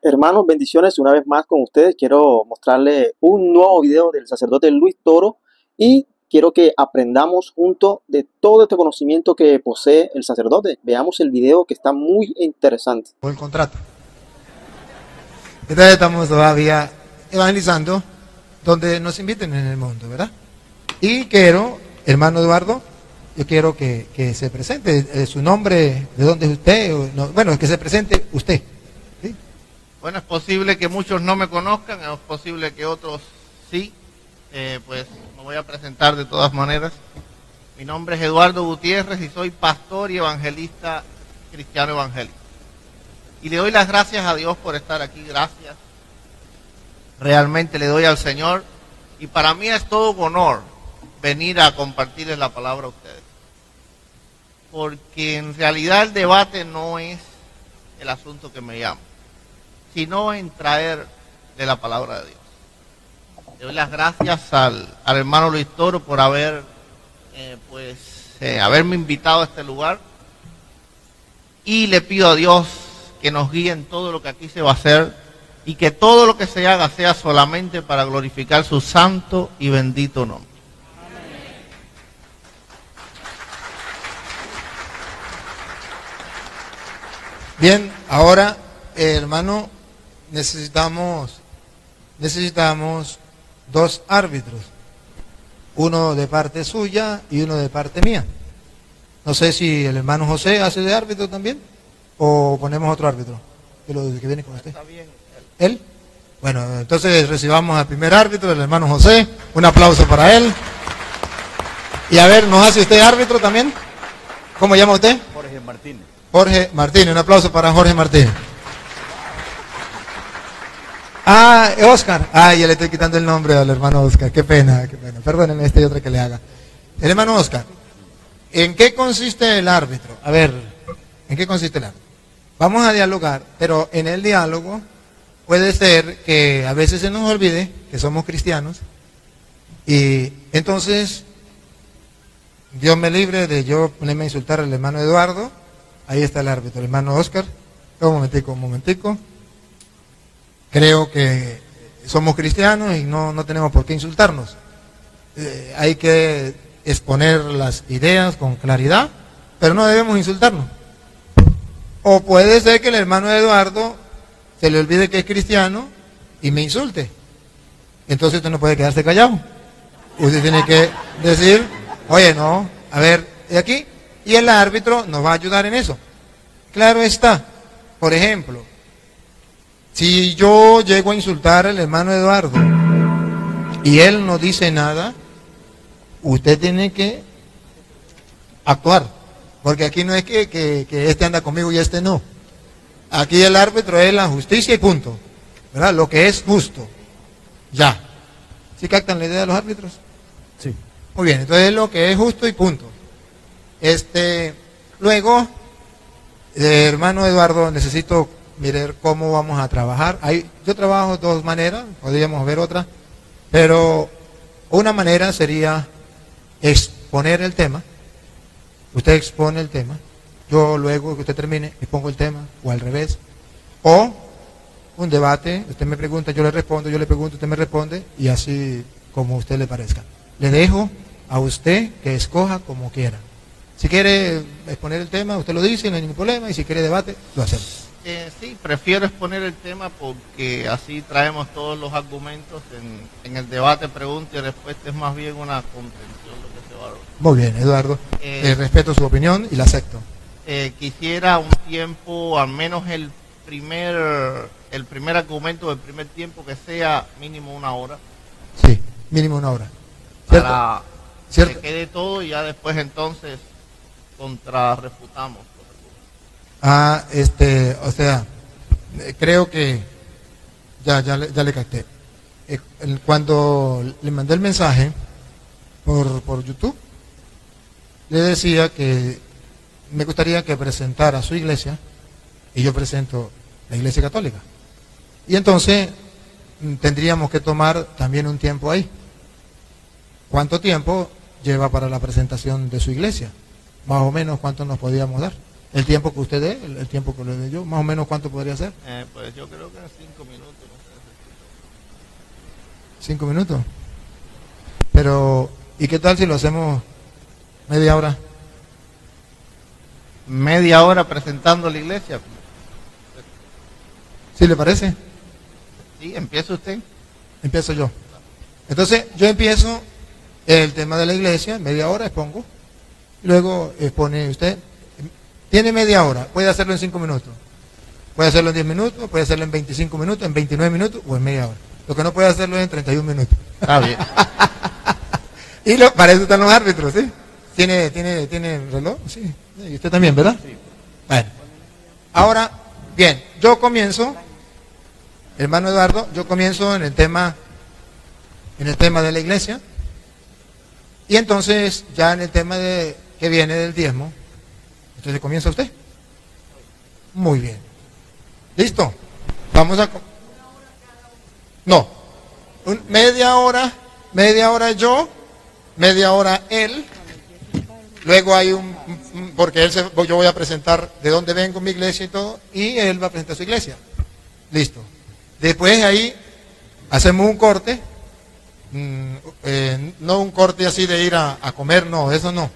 Hermanos, bendiciones una vez más con ustedes. Quiero mostrarles un nuevo video del sacerdote Luis Toro y quiero que aprendamos juntos de todo este conocimiento que posee el sacerdote. Veamos el video que está muy interesante. Por el contrato. Entonces estamos todavía evangelizando donde nos inviten en el mundo, ¿verdad? Y quiero, hermano Eduardo, yo quiero que se presente su nombre, de dónde es usted, bueno, que se presente usted. ¿Sí? Bueno, es posible que muchos no me conozcan, es posible que otros sí, pues me voy a presentar de todas maneras. Mi nombre es Eduardo Gutiérrez y soy pastor y evangelista cristiano evangélico. Y le doy las gracias a Dios por estar aquí, gracias. Realmente le doy al Señor y para mí es todo un honor venir a compartirles la palabra a ustedes. Porque en realidad el debate no es el asunto que me llama, sino en traer de la palabra de Dios. Le doy las gracias al hermano Luis Toro por haberme invitado a este lugar y le pido a Dios que nos guíe en todo lo que aquí se va a hacer y que todo lo que se haga sea solamente para glorificar su santo y bendito nombre. Bien, ahora, hermano, necesitamos dos árbitros, uno de parte suya y uno de parte mía. No sé si el hermano José hace de árbitro también o ponemos otro árbitro que viene con usted. Está bien. ¿Él? Bueno, entonces recibamos al primer árbitro, el hermano José. Un aplauso para él. Y a ver, ¿nos hace usted árbitro también? ¿Cómo llama usted? Jorge Martínez. Jorge Martínez, un aplauso para Jorge Martínez. Ah, Oscar. Ah, ya le estoy quitando el nombre al hermano Oscar. Qué pena, qué pena. Perdónenme, hay otra que le haga. El hermano Oscar, ¿en qué consiste el árbitro? A ver, ¿en qué consiste el árbitro? Vamos a dialogar, pero en el diálogo puede ser que a veces se nos olvide que somos cristianos y entonces Dios me libre de yo ponerme a insultar al hermano Eduardo. Ahí está el árbitro, el hermano Oscar. Un momentico. Creo que somos cristianos y no tenemos por qué insultarnos. Hay que exponer las ideas con claridad, pero no debemos insultarnos. O puede ser que el hermano Eduardo se le olvide que es cristiano y me insulte. Entonces usted no puede quedarse callado. Usted tiene que decir, oye, no, a ver, de aquí. Y el árbitro nos va a ayudar en eso. Claro está. Por ejemplo, si yo llego a insultar al hermano Eduardo y él no dice nada, usted tiene que actuar. Porque aquí no es que este anda conmigo y este no. Aquí el árbitro es la justicia y punto. ¿Verdad? Lo que es justo. Ya. ¿Sí captan la idea de los árbitros? Sí. Muy bien, entonces lo que es justo y punto. Luego, hermano Eduardo, necesito mirar cómo vamos a trabajar. Yo trabajo de dos maneras, podríamos ver otra, pero una manera sería exponer el tema. Usted expone el tema, yo luego que usted termine expongo el tema, o al revés. O un debate, usted me pregunta, yo le respondo, yo le pregunto, usted me responde, y así como a usted le parezca. Le dejo a usted que escoja como quiera. Si quiere exponer el tema, usted lo dice, no hay ningún problema, y si quiere debate, lo hacemos. Sí, prefiero exponer el tema porque así traemos todos los argumentos. En el debate, pregunta y respuesta es más bien una comprensión lo que se va a dar. Muy bien, Eduardo. Respeto su opinión y la acepto. Quisiera un tiempo, al menos el primer argumento del primer tiempo, que sea mínimo 1 hora. Sí, mínimo 1 hora. ¿Cierto? Para ¿Cierto? que quede todo y ya después entonces contrarrefutamos. O sea, creo que ya le capté. Cuando le mandé el mensaje por YouTube, le decía que me gustaría que presentara su iglesia y yo presento la iglesia católica. Y entonces tendríamos que tomar también un tiempo ahí. ¿Cuánto tiempo lleva para la presentación de su iglesia? Más o menos, ¿cuánto nos podíamos dar? el tiempo que usted dé, el tiempo que le dé yo, más o menos cuánto podría ser. Pues yo creo que en 5 minutos. No sé. 5 minutos. Pero, ¿y qué tal si lo hacemos media hora? Media hora presentando la iglesia. ¿Sí le parece? Sí, empieza usted. Empiezo yo. Entonces, yo empiezo el tema de la iglesia, media hora expongo, y luego expone usted. Tiene media hora, puede hacerlo en 5 minutos, puede hacerlo en 10 minutos, puede hacerlo en 25 minutos, en 29 minutos o en media hora. Lo que no puede hacerlo es en 31 minutos. Está bien. Y para eso están los árbitros, ¿sí? ¿Tiene reloj? Sí. Y usted también, ¿verdad? Sí. Bueno. Ahora, bien, yo comienzo, hermano Eduardo, yo comienzo en el tema de la iglesia. Y entonces, ya en el tema que viene del diezmo, entonces comienza usted. Muy bien. ¿Listo? Vamos a... No. Media hora yo, media hora él. Luego hay porque yo voy a presentar de dónde vengo mi iglesia y todo, y él va a presentar su iglesia. Listo. Después de ahí hacemos un corte. No un corte así de ir a comer, no, eso no.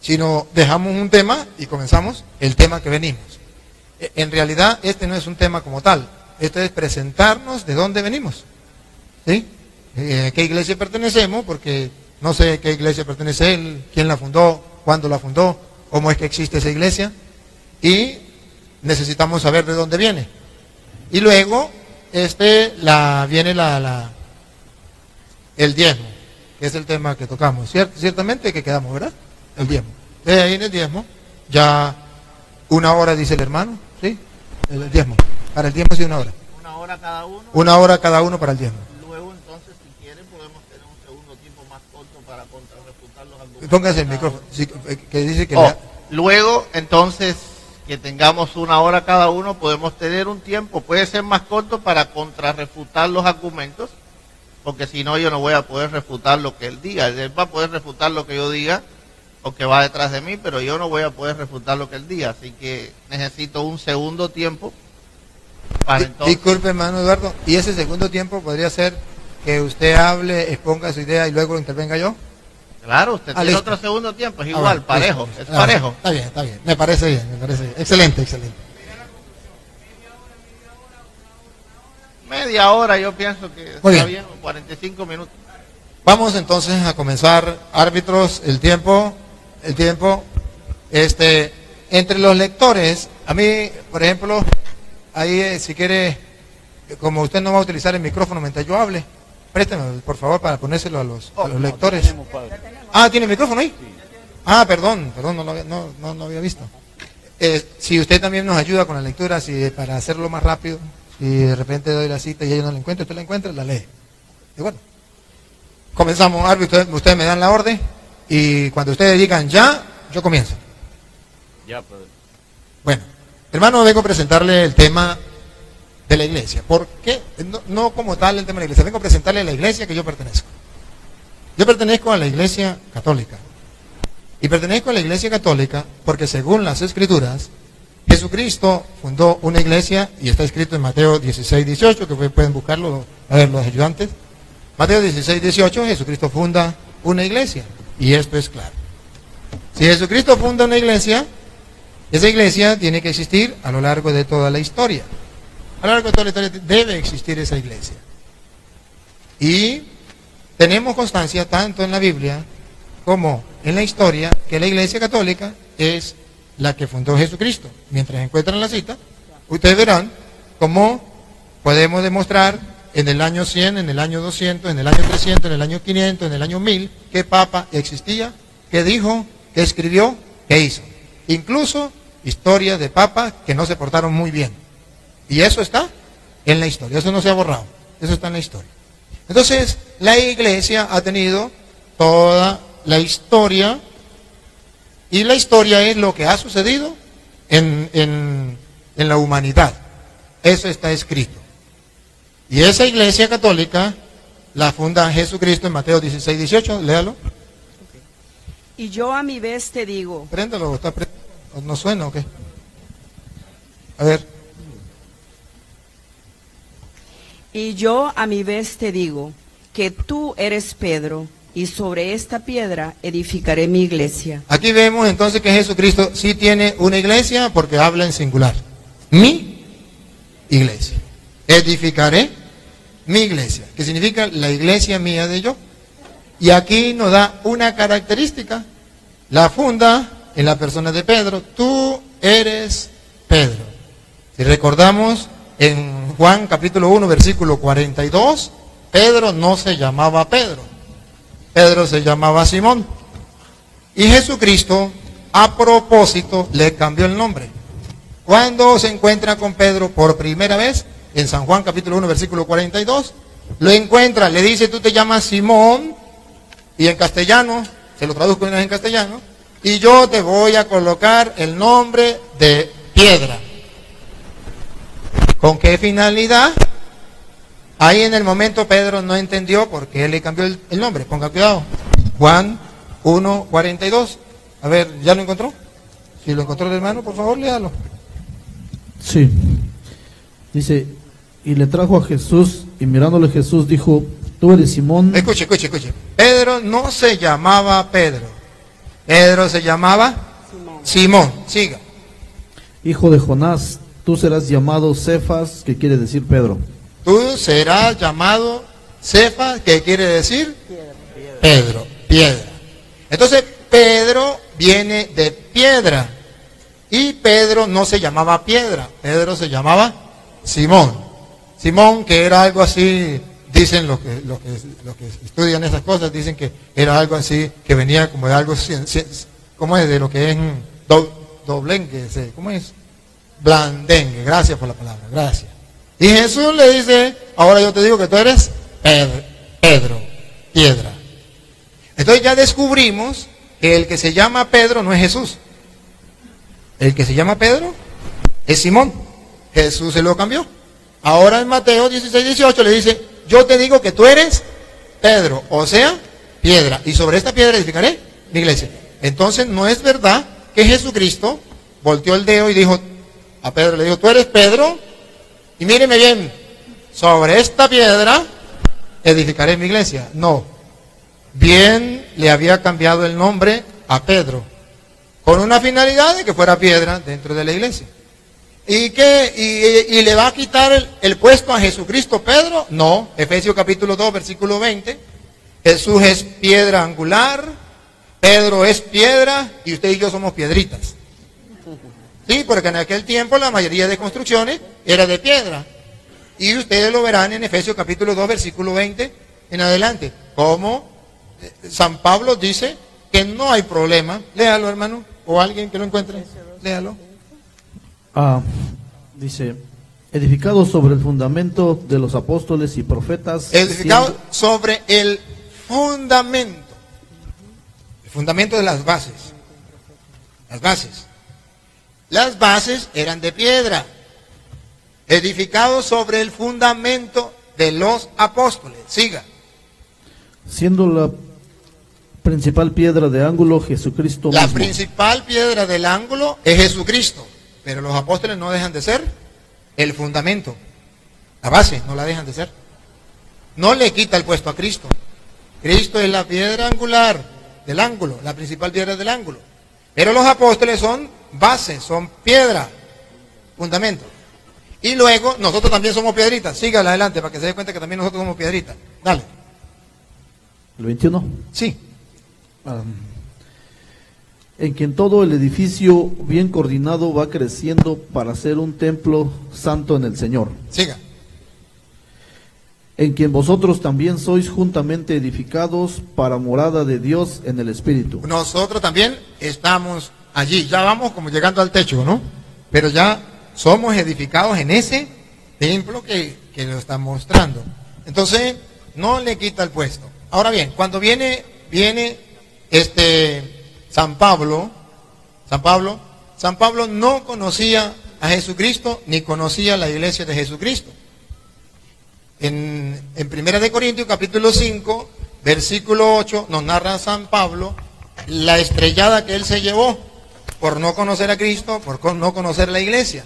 Sino dejamos un tema y comenzamos el tema que venimos. En realidad este no es un tema como tal, esto es presentarnos de dónde venimos, ¿sí? ¿A qué iglesia pertenecemos? Porque no sé qué iglesia pertenece él, quién la fundó, cuándo la fundó, cómo es que existe esa iglesia, y necesitamos saber de dónde viene. Y luego viene el diezmo, que es el tema que tocamos. Ciertamente que quedamos, ¿verdad? El diezmo. De ahí en el diezmo, ya 1 hora, dice el hermano, ¿sí? El diezmo. Para el diezmo sí 1 hora. 1 hora cada uno. 1 hora cada uno para el diezmo. Luego entonces, si quieren, podemos tener un segundo tiempo más corto para contrarrefutar los argumentos. Póngase el micrófono, sí, que dice que... Luego, entonces, que tengamos 1 hora cada uno, podemos tener un tiempo, puede ser más corto para contrarrefutar los argumentos, porque si no yo no voy a poder refutar lo que él diga. Él va a poder refutar lo que yo diga, o que va detrás de mí, pero yo no voy a poder refutar lo que él diga, así que necesito un segundo tiempo para entonces... Disculpe, hermano Eduardo, ¿y ese segundo tiempo podría ser que usted hable, exponga su idea y luego intervenga yo? Claro, usted tiene otro segundo tiempo, es igual, parejo, es parejo. Está bien, me parece bien. Excelente. Media hora yo pienso que está bien, 45 minutos. Vamos entonces a comenzar, árbitros, el tiempo, entre los lectores, a mí, por ejemplo, ahí si quiere, como usted no va a utilizar el micrófono mientras yo hable, présteme, por favor, para ponérselo a los lectores. ¿Tiene micrófono ahí? Sí. Perdón, no lo había visto. Si usted también nos ayuda con la lectura, para hacerlo más rápido, si de repente doy la cita y ella no la encuentra, usted la encuentra, la lee. ¿De acuerdo? Comenzamos, árbitro, ustedes me dan la orden y cuando ustedes digan ya, yo comienzo. Ya, pues. Bueno, hermano, vengo a presentarle el tema de la iglesia. ¿Por qué? No como tal el tema de la iglesia, vengo a presentarle la iglesia que yo pertenezco. Yo pertenezco a la iglesia católica. Y pertenezco a la iglesia católica porque según las escrituras, Jesucristo fundó una iglesia y está escrito en Mateo 16, 18, que pueden buscarlo, a ver, los ayudantes. Mateo 16, 18, Jesucristo funda una iglesia. Y esto es claro. Si Jesucristo funda una iglesia, esa iglesia tiene que existir a lo largo de toda la historia. A lo largo de toda la historia debe existir esa iglesia. Y tenemos constancia tanto en la Biblia como en la historia que la iglesia católica es la que fundó Jesucristo. Mientras encuentran la cita, ustedes verán cómo podemos demostrar en el año 100, en el año 200, en el año 300, en el año 500, en el año 1000, qué papa existía, qué dijo, qué escribió, qué hizo. Incluso historias de papas que no se portaron muy bien. Y eso está en la historia, eso no se ha borrado, eso está en la historia. Entonces, la iglesia ha tenido toda la historia, y la historia es lo que ha sucedido en la humanidad. Eso está escrito. Y esa iglesia católica la funda Jesucristo en Mateo 16, 18, léalo. Y yo a mi vez te digo. Préndalo, ¿está prendido? ¿No suena o qué? A ver. Y yo a mi vez te digo que tú eres Pedro, y sobre esta piedra edificaré mi iglesia. Aquí vemos entonces que Jesucristo sí tiene una iglesia porque habla en singular. Mi iglesia. Edificaré mi iglesia, que significa la iglesia mía de yo. Y aquí nos da una característica. La funda en la persona de Pedro. Tú eres Pedro. Si recordamos en Juan capítulo 1 versículo 42, Pedro no se llamaba Pedro. Pedro se llamaba Simón. Y Jesucristo, a propósito, le cambió el nombre. Cuando se encuentra con Pedro por primera vez, en San Juan capítulo 1 versículo 42, lo encuentra, le dice, tú te llamas Simón, y en castellano, se lo traduzco en castellano, y yo te voy a colocar el nombre de piedra. ¿Con qué finalidad? Ahí en el momento Pedro no entendió por qué le cambió el nombre. Ponga cuidado. Juan 1:42. A ver, ¿ya lo encontró? Si lo encontró el hermano, por favor, léalo. Sí. Dice, y le trajo a Jesús, y mirándole Jesús dijo, tú eres Simón. Escuche. Pedro no se llamaba Pedro. Pedro se llamaba Simón. Siga. Hijo de Jonás, tú serás llamado Cefas, que quiere decir Pedro. Tú serás llamado Cefas, que quiere decir Pedro, piedra. Entonces Pedro viene de piedra. Y Pedro no se llamaba piedra, Pedro se llamaba Simón. Simón, que era algo así, dicen los que estudian esas cosas, dicen que era algo así, que venía como de algo, ¿cómo es? De lo que es doblengue, ¿cómo es? Blandengue, gracias por la palabra, gracias. Y Jesús le dice, ahora yo te digo que tú eres Pedro, piedra. Entonces ya descubrimos que el que se llama Pedro no es Jesús. El que se llama Pedro es Simón. Jesús se lo cambió. Ahora en Mateo 16:18 le dice, yo te digo que tú eres Pedro, o sea, piedra. Y sobre esta piedra edificaré mi iglesia. Entonces no es verdad que Jesucristo volteó el dedo y dijo, a Pedro le dijo, tú eres Pedro, y míreme bien, sobre esta piedra edificaré mi iglesia. No, bien le había cambiado el nombre a Pedro, con una finalidad de que fuera piedra dentro de la iglesia. ¿Y le va a quitar el puesto a Jesucristo Pedro? No, Efesios capítulo 2 versículo 20, Jesús es piedra angular, Pedro es piedra, y usted y yo somos piedritas. Sí, porque en aquel tiempo la mayoría de construcciones era de piedra. Y ustedes lo verán en Efesios capítulo 2, versículo 20 en adelante. Como San Pablo dice que no hay problema. Léalo, hermano, o alguien que lo encuentre. Léalo. Dice, edificado sobre el fundamento de los apóstoles y profetas. Edificado sobre el fundamento. El fundamento de las bases. Las bases. Las bases eran de piedra, edificados sobre el fundamento de los apóstoles. Siga. Siendo la principal piedra de ángulo Jesucristo mismo. La principal piedra del ángulo es Jesucristo, pero los apóstoles no dejan de ser el fundamento. La base no la dejan de ser. No le quita el puesto a Cristo. Cristo es la piedra angular del ángulo, la principal piedra del ángulo. Pero los apóstoles son bases, son piedra, fundamento. Y luego nosotros también somos piedritas. Sígala adelante para que se dé cuenta que también nosotros somos piedritas. Dale. ¿El 21? Sí. En quien todo el edificio bien coordinado va creciendo para ser un templo santo en el Señor. Siga. En quien vosotros también sois juntamente edificados para morada de Dios en el Espíritu. Nosotros también estamos allí, ya vamos como llegando al techo, ¿no? Pero ya somos edificados en ese templo que lo está mostrando. Entonces, no le quita el puesto. Ahora bien, cuando viene San Pablo no conocía a Jesucristo ni conocía la iglesia de Jesucristo. En 1 Corintios capítulo 5, versículo 8, nos narra San Pablo la estrellada que él se llevó por no conocer a Cristo, por no conocer la iglesia.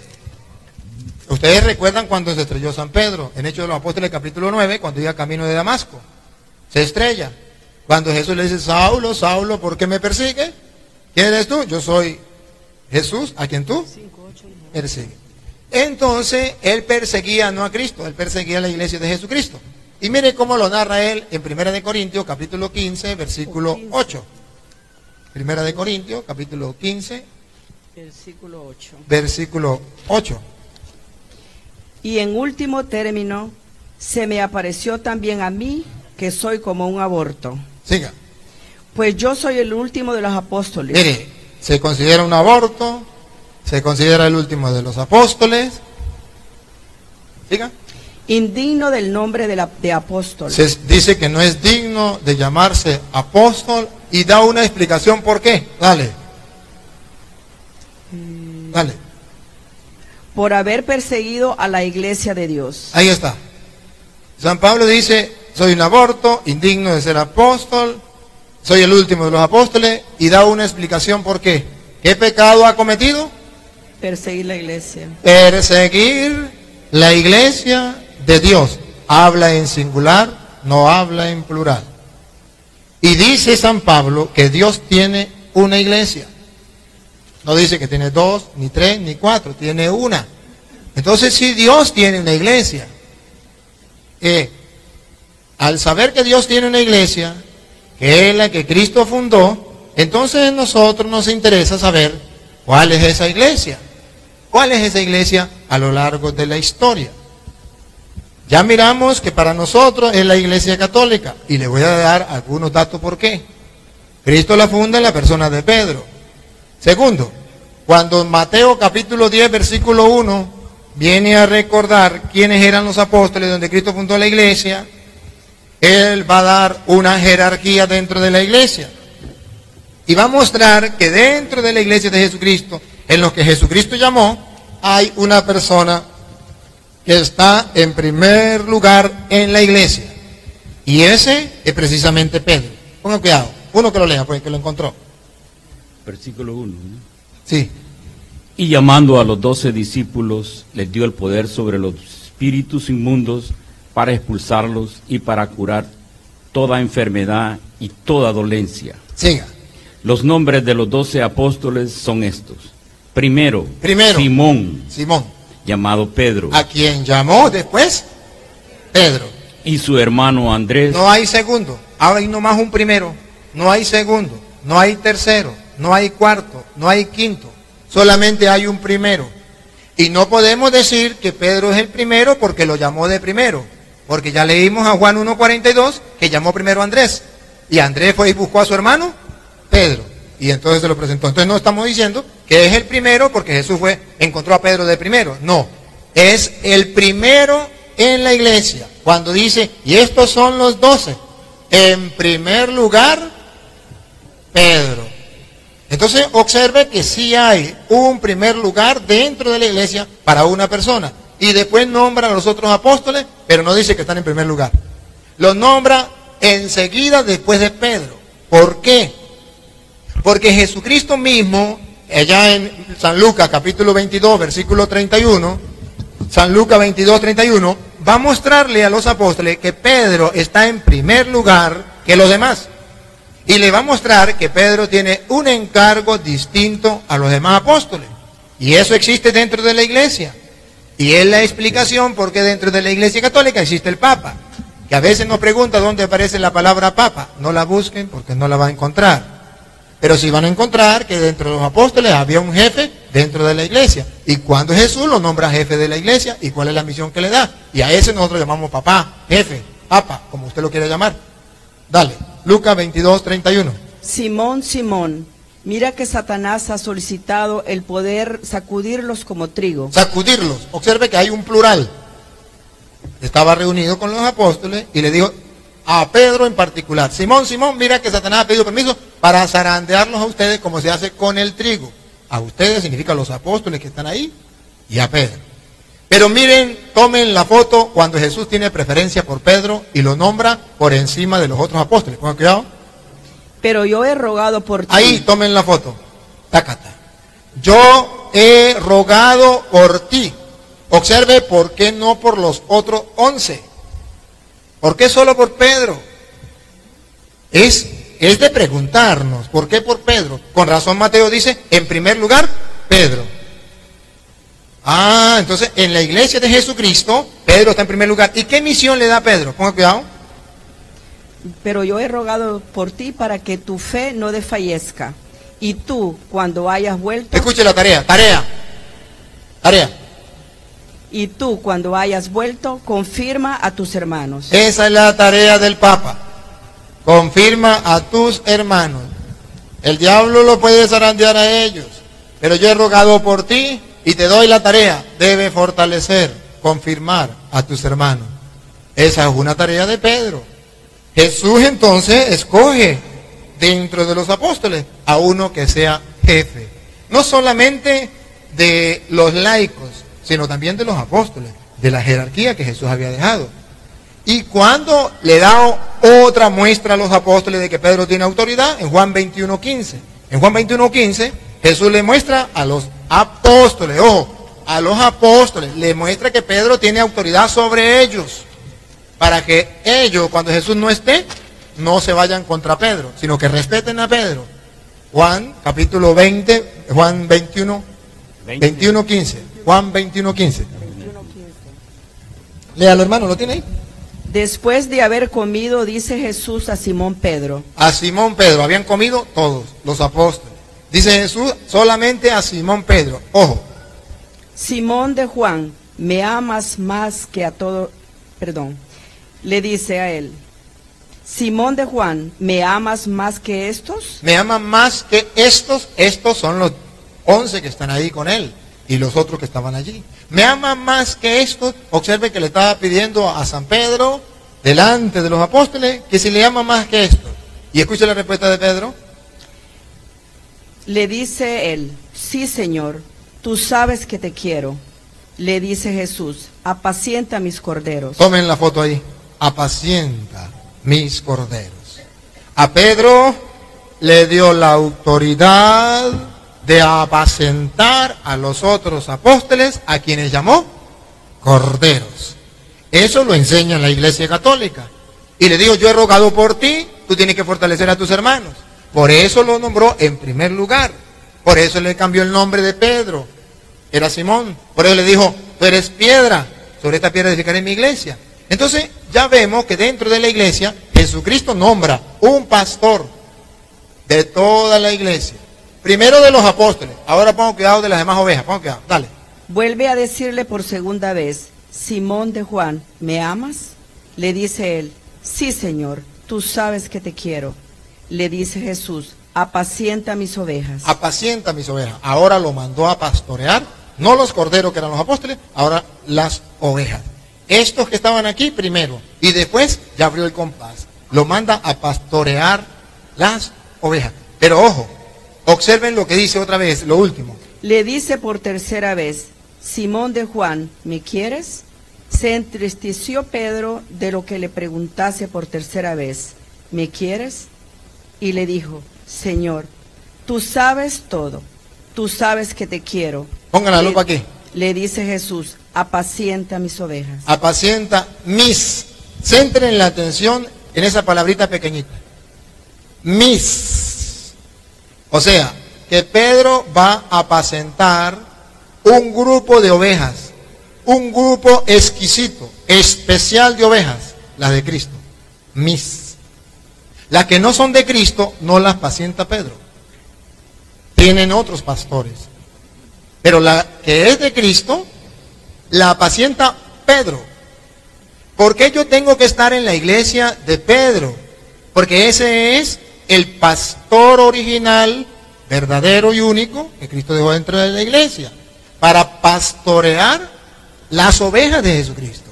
Ustedes recuerdan cuando se estrelló San Pedro, en Hechos de los Apóstoles capítulo 9, cuando iba camino de Damasco. Se estrella. Cuando Jesús le dice, Saulo, Saulo, ¿por qué me persigue? ¿Quién eres tú? Yo soy Jesús, a quien tú persigues. Entonces, él perseguía no a Cristo, él perseguía a la iglesia de Jesucristo. Y mire cómo lo narra él en 1 Corintios, capítulo 15, versículo 8. 1 Corintios, capítulo 15, versículo 8. Versículo 8. Y en último término, se me apareció también a mí, que soy como un aborto. Siga. Pues yo soy el último de los apóstoles. Mire, se considera un aborto, se considera el último de los apóstoles. Siga. Indigno del nombre de apóstol. Se dice que no es digno de llamarse apóstol y da una explicación por qué. Dale. Dale. Por haber perseguido a la iglesia de Dios. Ahí está. San Pablo dice, soy un aborto, indigno de ser apóstol, soy el último de los apóstoles, y da una explicación por qué. ¿Qué pecado ha cometido? Perseguir la iglesia. Perseguir la iglesia de Dios. Habla en singular, no habla en plural. Y dice San Pablo que Dios tiene una iglesia. No dice que tiene 2, ni 3, ni 4, tiene una. Entonces, si Dios tiene una iglesia, al saber que Dios tiene una iglesia, que es la que Cristo fundó, entonces a nosotros nos interesa saber cuál es esa iglesia. ¿Cuál es esa iglesia a lo largo de la historia? Ya miramos que para nosotros es la iglesia católica, y le voy a dar algunos datos por qué. Cristo la funda en la persona de Pedro. Segundo, cuando Mateo capítulo 10, versículo 1, viene a recordar quiénes eran los apóstoles donde Cristo fundó la iglesia, él va a dar una jerarquía dentro de la iglesia. Y va a mostrar que dentro de la iglesia de Jesucristo, en lo que Jesucristo llamó, hay una persona que está en primer lugar en la iglesia. Y ese es precisamente Pedro. Pongan cuidado, uno que lo lea, pues que lo encontró. Versículo 1. ¿no? Sí. Y llamando a los 12 discípulos, les dio el poder sobre los espíritus inmundos para expulsarlos y para curar toda enfermedad y toda dolencia. Siga. Los nombres de los 12 apóstoles son estos. Primero, Simón, llamado Pedro. ¿A quién llamó después? Pedro. Y su hermano Andrés. No hay segundo. Ahora hay nomás un primero. No hay segundo. No hay tercero. No hay cuarto. No hay quinto. Solamente hay un primero. Y no podemos decir que Pedro es el primero porque lo llamó de primero. Porque ya leímos a Juan 1:42 que llamó primero a Andrés. Y Andrés fue y buscó a su hermano Pedro. Y entonces se lo presentó. Entonces no estamos diciendo que es el primero porque Jesús encontró a Pedro de primero. No. Es el primero en la iglesia. Cuando dice, y estos son los 12. En primer lugar, Pedro. Entonces observe que sí hay un primer lugar dentro de la iglesia para una persona. Y después nombra a los otros apóstoles, pero no dice que están en primer lugar. Los nombra enseguida después de Pedro. ¿Por qué? Porque Jesucristo mismo, allá en San Lucas capítulo 22, versículo 31, San Lucas 22, 31, va a mostrarle a los apóstoles que Pedro está en primer lugar que los demás. Y le va a mostrar que Pedro tiene un encargo distinto a los demás apóstoles. Y eso existe dentro de la iglesia. Y es la explicación por qué dentro de la iglesia católica existe el Papa. Que a veces nos pregunta dónde aparece la palabra Papa. No la busquen porque no la van a encontrar. Pero sí van a encontrar que dentro de los apóstoles había un jefe dentro de la iglesia. Y cuando Jesús lo nombra jefe de la iglesia, ¿y cuál es la misión que le da? Y a ese nosotros llamamos papá, jefe, papa, como usted lo quiere llamar. Dale, Lucas 22, 31. Simón, Simón, mira que Satanás ha solicitado el poder sacudirlos como trigo. Sacudirlos. Observe que hay un plural. Estaba reunido con los apóstoles y le dijo a Pedro en particular, Simón, Simón, mira que Satanás ha pedido permiso para zarandearlos a ustedes como se hace con el trigo. A ustedes significa a los apóstoles que están ahí y a Pedro. Pero miren, tomen la foto cuando Jesús tiene preferencia por Pedro y lo nombra por encima de los otros apóstoles. Pongan cuidado. Pero yo he rogado por ti. Ahí, tomen la foto. Tácata. Yo he rogado por ti. Observe por qué no por los otros 11. ¿Por qué solo por Pedro? Es de preguntarnos, ¿por qué por Pedro? Con razón Mateo dice, en primer lugar, Pedro. Ah, entonces en la iglesia de Jesucristo, Pedro está en primer lugar. ¿Y qué misión le da a Pedro? Ponga cuidado. Pero yo he rogado por ti para que tu fe no desfallezca. Y tú, cuando hayas vuelto... Escuche la tarea. Y tú, cuando hayas vuelto, confirma a tus hermanos. Esa es la tarea del Papa. Confirma a tus hermanos. El diablo lo puede zarandear a ellos, pero yo he rogado por ti y te doy la tarea. Debe fortalecer, confirmar a tus hermanos. Esa es una tarea de Pedro. Jesús entonces escoge dentro de los apóstoles a uno que sea jefe. No solamente de los laicos, sino también de los apóstoles, de la jerarquía que Jesús había dejado. Y cuando le da otra muestra a los apóstoles de que Pedro tiene autoridad, en Juan 21:15. En Juan 21:15, Jesús le muestra a los apóstoles, ojo, a los apóstoles, le muestra que Pedro tiene autoridad sobre ellos, para que ellos, cuando Jesús no esté, no se vayan contra Pedro, sino que respeten a Pedro. Juan, capítulo 20, Juan 21:15. Juan 21:15. Léalo, hermano, ¿lo tiene ahí? Después de haber comido, dice Jesús a Simón Pedro. A Simón Pedro, habían comido todos los apóstoles. Dice Jesús solamente a Simón Pedro. Ojo. Simón de Juan, ¿me amas más que a todo? Perdón. Le dice a él, Simón de Juan, ¿me amas más que estos? Me aman más que estos. Estos son los 11 que están ahí con él y los otros que estaban allí. Me aman más que estos. Observe que le estaba pidiendo a San Pedro, delante de los apóstoles, que si le ama más que estos. Y escucha la respuesta de Pedro. Le dice él, sí, Señor, tú sabes que te quiero. Le dice Jesús, apacienta mis corderos. Tomen la foto ahí. Apacienta mis corderos. A Pedro le dio la autoridad de apacentar a los otros apóstoles, a quienes llamó corderos. Eso lo enseña en la Iglesia Católica. Y le dijo, yo he rogado por ti, tú tienes que fortalecer a tus hermanos. Por eso lo nombró en primer lugar. Por eso le cambió el nombre de Pedro. Era Simón. Por eso le dijo, tú eres piedra, sobre esta piedra edificaré mi iglesia. Entonces ya vemos que dentro de la iglesia Jesucristo nombra un pastor de toda la iglesia. Primero de los apóstoles. Ahora pongo cuidado de las demás ovejas. Pongo cuidado. Dale. Vuelve a decirle por segunda vez, Simón de Juan, ¿me amas? Le dice él, sí, Señor, tú sabes que te quiero. Le dice Jesús, apacienta mis ovejas. Apacienta mis ovejas. Ahora lo mandó a pastorear, no los corderos que eran los apóstoles, ahora las ovejas. Estos que estaban aquí primero, y después ya abrió el compás. Lo manda a pastorear las ovejas. Pero ojo, observen lo que dice otra vez, lo último. Le dice por tercera vez, Simón de Juan, ¿me quieres? Se entristeció Pedro de lo que le preguntase por tercera vez, ¿me quieres? Y le dijo, Señor, tú sabes todo, tú sabes que te quiero. Pongan la lupa aquí. Le dice Jesús, apacienta mis ovejas. Apacienta mis. Centren la atención en esa palabrita pequeñita. Mis. O sea, que Pedro va a apacentar un grupo de ovejas. Un grupo exquisito, especial de ovejas. Las de Cristo. Mis. Las que no son de Cristo no las pacienta Pedro. Tienen otros pastores. Pero la que es de Cristo la apacienta Pedro. ¿Por qué yo tengo que estar en la iglesia de Pedro? Porque ese es el pastor original, verdadero y único que Cristo dejó dentro de la iglesia, para pastorear las ovejas de Jesucristo.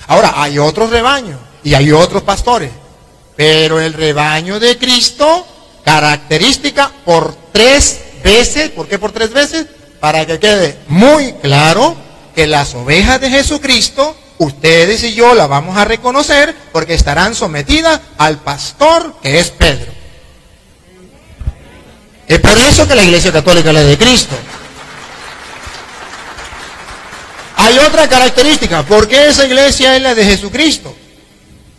Ahora, hay otros rebaños y hay otros pastores, pero el rebaño de Cristo, característica por 3 veces. ¿Por qué por 3 veces? Para que quede muy claro que las ovejas de Jesucristo, ustedes y yo las vamos a reconocer porque estarán sometidas al pastor que es Pedro. Es por eso que la Iglesia Católica es la de Cristo. Hay otra característica. ¿Por qué esa iglesia es la de Jesucristo?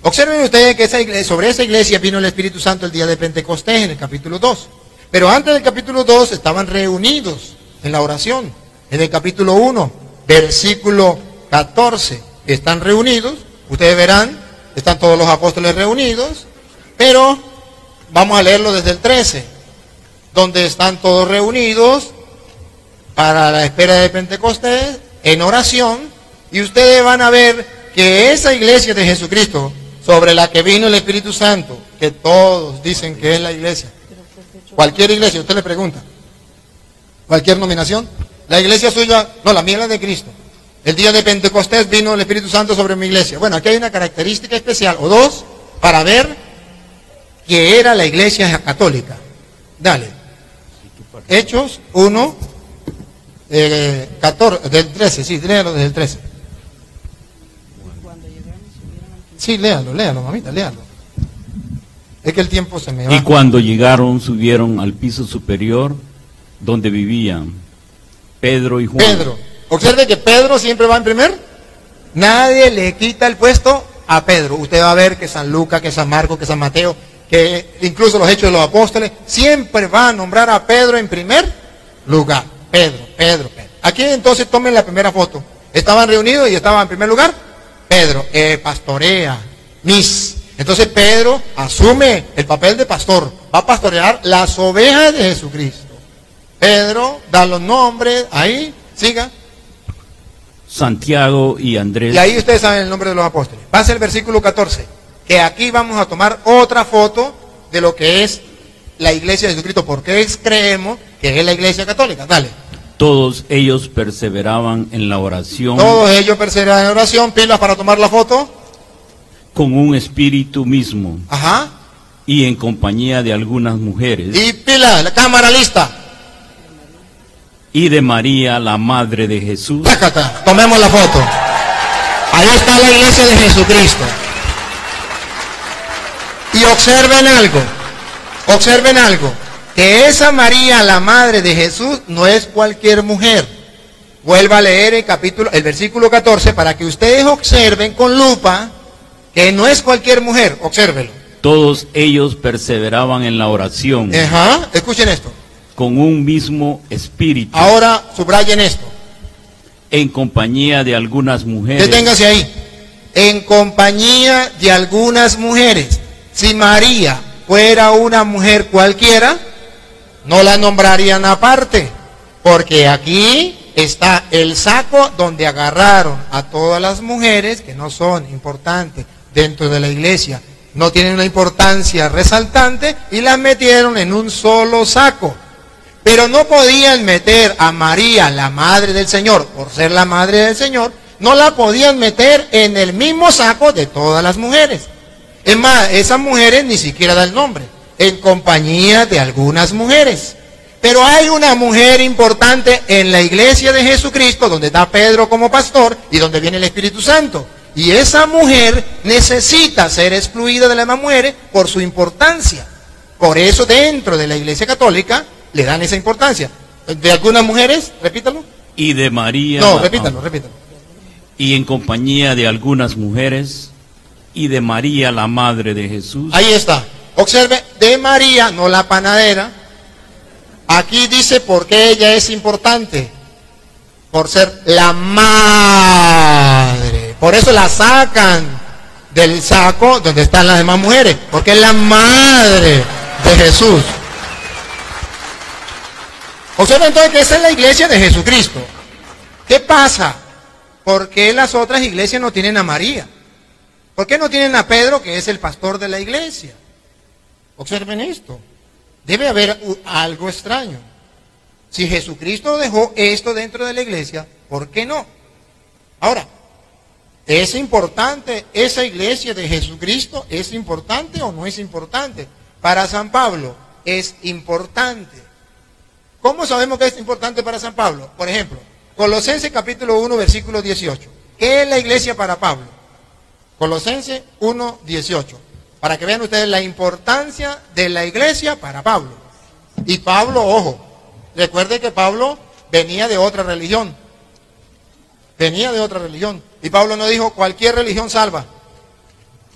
Observen ustedes que sobre esa iglesia vino el Espíritu Santo el día de Pentecostés en el capítulo 2. Pero antes del capítulo 2 estaban reunidos en la oración. En el capítulo 1, versículo 14, están reunidos. Ustedes verán, están todos los apóstoles reunidos. Pero vamos a leerlo desde el 13, donde están todos reunidos para la espera de Pentecostés, en oración, y ustedes van a ver que esa iglesia de Jesucristo, sobre la que vino el Espíritu Santo, que todos dicen que es la iglesia, cualquier iglesia, usted le pregunta, cualquier nominación, la iglesia suya, no, la mía es la de Cristo. El día de Pentecostés vino el Espíritu Santo sobre mi iglesia. Bueno, aquí hay una característica especial, o dos, para ver que era la iglesia católica. Dale. Hechos 1, 14, del 13, sí, léalo desde el 13. Sí, léalo, mamita, léalo. Es que el tiempo se me va. Y cuando llegaron, subieron al piso superior, donde vivían Pedro y Juan. Pedro. Observe que Pedro siempre va en primer. Nadie le quita el puesto a Pedro. Usted va a ver que San Lucas, que San Marcos, que San Mateo, que incluso los Hechos de los Apóstoles, siempre va a nombrar a Pedro en primer lugar. Pedro. Aquí entonces tomen la primera foto. Estaban reunidos y estaban en primer lugar Pedro, pastorea, Entonces Pedro asume el papel de pastor. Va a pastorear las ovejas de Jesucristo. Pedro da los nombres, ahí, siga. Santiago y Andrés. Y ahí ustedes saben el nombre de los apóstoles. Pasa el versículo 14, que aquí vamos a tomar otra foto de lo que es la iglesia de Jesucristo, porque creemos que es la iglesia católica. Dale. Todos ellos perseveraban en la oración. Todos ellos perseveraban en la oración. Pilas para tomar la foto. Con un espíritu mismo. Ajá. Y en compañía de algunas mujeres. Y pila, la cámara lista. Y de María, la madre de Jesús. Tácata, tomemos la foto. Ahí está la iglesia de Jesucristo. Y observen algo, que esa María, la madre de Jesús, no es cualquier mujer. Vuelva a leer el versículo 14 para que ustedes observen con lupa que no es cualquier mujer. Obsérvelo. Todos ellos perseveraban en la oración. Ajá, escuchen esto. Con un mismo espíritu. Ahora subrayen esto. En compañía de algunas mujeres. Deténgase ahí. En compañía de algunas mujeres. Si María fuera una mujer cualquiera, no la nombrarían aparte, porque aquí está el saco donde agarraron a todas las mujeres que no son importantes dentro de la iglesia, no tienen una importancia resaltante, y las metieron en un solo saco. Pero no podían meter a María, la madre del Señor, por ser la madre del Señor, no la podían meter en el mismo saco de todas las mujeres. Es más, esas mujeres ni siquiera dan nombre, en compañía de algunas mujeres. Pero hay una mujer importante en la iglesia de Jesucristo, donde está Pedro como pastor y donde viene el Espíritu Santo. Y esa mujer necesita ser excluida de las demás mujeres por su importancia. Por eso dentro de la iglesia católica le dan esa importancia. De algunas mujeres, repítalo. Y de María. No, repítalo. Y en compañía de algunas mujeres. Y de María, la madre de Jesús. Ahí está. Observe, de María, no la panadera. Aquí dice por qué ella es importante. Por ser la madre. Por eso la sacan del saco donde están las demás mujeres. Porque es la madre de Jesús. Observe entonces que esa es la iglesia de Jesucristo. ¿Qué pasa? ¿Por qué las otras iglesias no tienen a María? ¿Por qué no tienen a Pedro, que es el pastor de la iglesia? Observen esto. Debe haber algo extraño. Si Jesucristo dejó esto dentro de la iglesia, ¿por qué no? Ahora, ¿es importante esa iglesia de Jesucristo? ¿Es importante o no es importante? Para San Pablo, es importante. ¿Cómo sabemos que es importante para San Pablo? Por ejemplo, Colosenses capítulo 1, versículo 18. ¿Qué es la iglesia para Pablo? Colosenses 1, 18. Para que vean ustedes la importancia de la iglesia para Pablo. Y Pablo, ojo, recuerde que Pablo venía de otra religión. Venía de otra religión. Y Pablo no dijo cualquier religión salva.